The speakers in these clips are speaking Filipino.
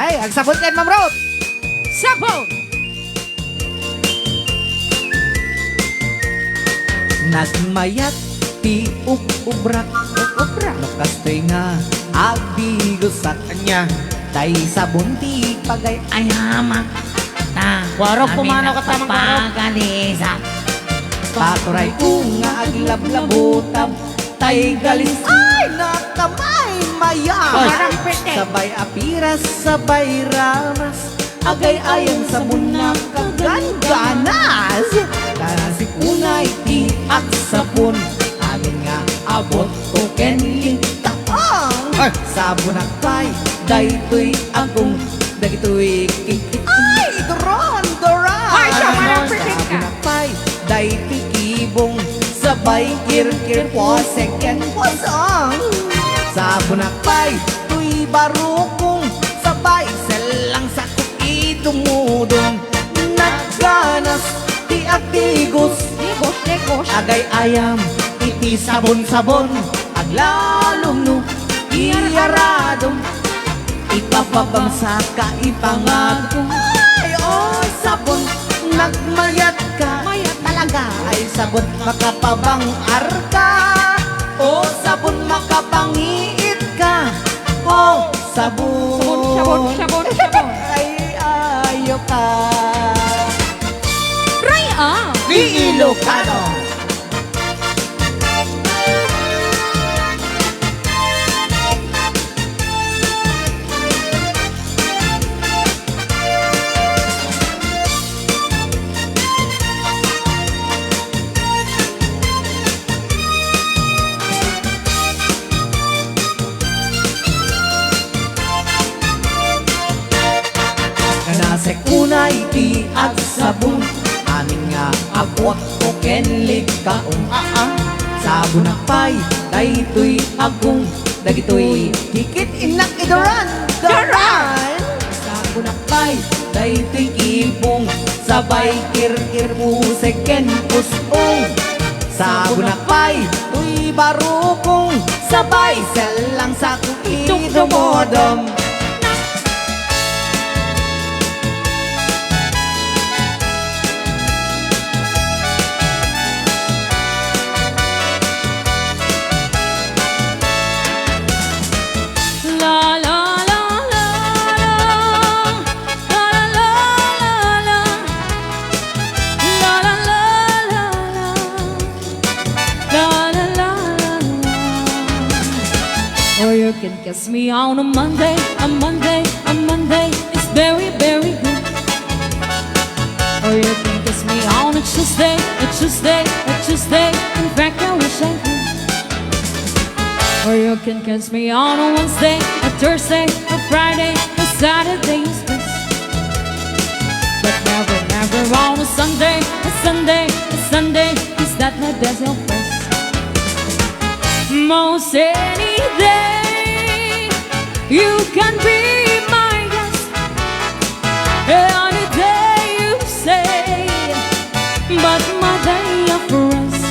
Okay, ang sabon yan, Ma'am Ruth. Sabon! Nagmayat ti ubrak Nakastoy nga agbigo sa kanya Tay sabon ti pagay Ayamak ta Warok pumanaw ka tamang warok. pagalisa. Paturay ko nga aglablabutab Tay galis ay nakamay mayam Parang pete. Sabay apiras, sabay ramas Agay ayon sa muna kaganganas Kasi kunay ti ak sabon Amin nga abot ko kenling taong Sabon akpay, daytoy agong Dagitoy kikik Ay, doron, doron Ay, siya, parang pretend ka. Sabon akpay, daytoy kibong Sabay kir-kir po, second posong Sabon akpay, tuy barukong Sabay selang sa kuki dumudong Nagganas, ti atigos Negos, negos. Agay ayam, iti sabon-sabon Aglalong no, iyaradong Ipapabang sa kaipangatong Ay, oh, sabon, nagmayat ka Mayat talaga. Ay, sabon, makapabang arka Oh, sabon, makapangiit ka Oh, sabon Sabon, sabon, sabon. Ay, ayo ka Ray ah! Di Ilocano Kanasek unay ti ag sabon Amin nga abot ko kenlig kaong Sabon akpay, daytoy agong Dagitoy hikit inak idoran Doran Sabon akpay, daytoy kibong Sabay kir-kir musek ken pusong Sabon akpay, tuy barukong Sabay selang sa kukidumodom La la la la la la la la la la la la la la la. Or you can kiss me on a Monday, a Monday, a Monday. It's very, very good. Or you can kiss me on a Tuesday, a Tuesday, a Tuesday. In fact, I wish I could. Or you can kiss me on a Wednesday, a Thursday, a Friday, a Saturday is best. But never, never on a Sunday, a Sunday, a Sunday. Is that my best of best? Most any day you can be my guest. Any day you say, but my day of rest.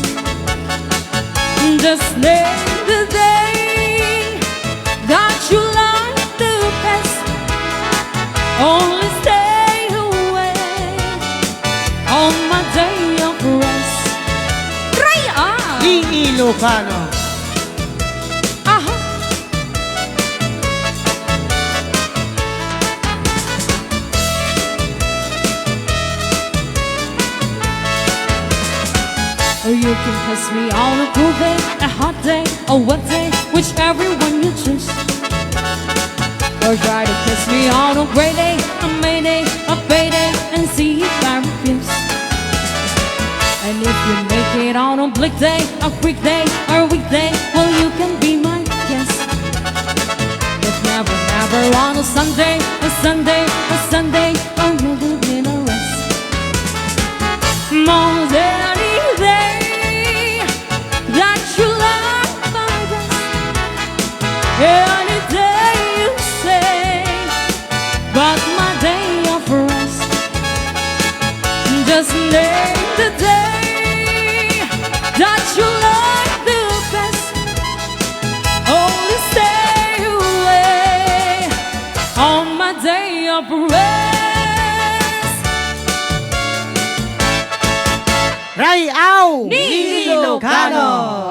Just name the day that you like the best. Only stay away on my day of rest. Try on! Di Ilocano Aha! Or you can kiss me on a cool day, a hot day, a wet day, whichever one you choose. Or try to kiss me on a gray day, a May day, a payday, and see if I refuse. And if you make it on a bleak day, a freak day, or a weekday, well you can be my guest. But never, never on a Sunday, a Sunday, a Sunday, or you will be a rest. Most any day that you like my best. Any day you say, but my day of rest. Just name the day that you like the best. Only stay away on my day day of rest. Ray Au! Ni Ilocano!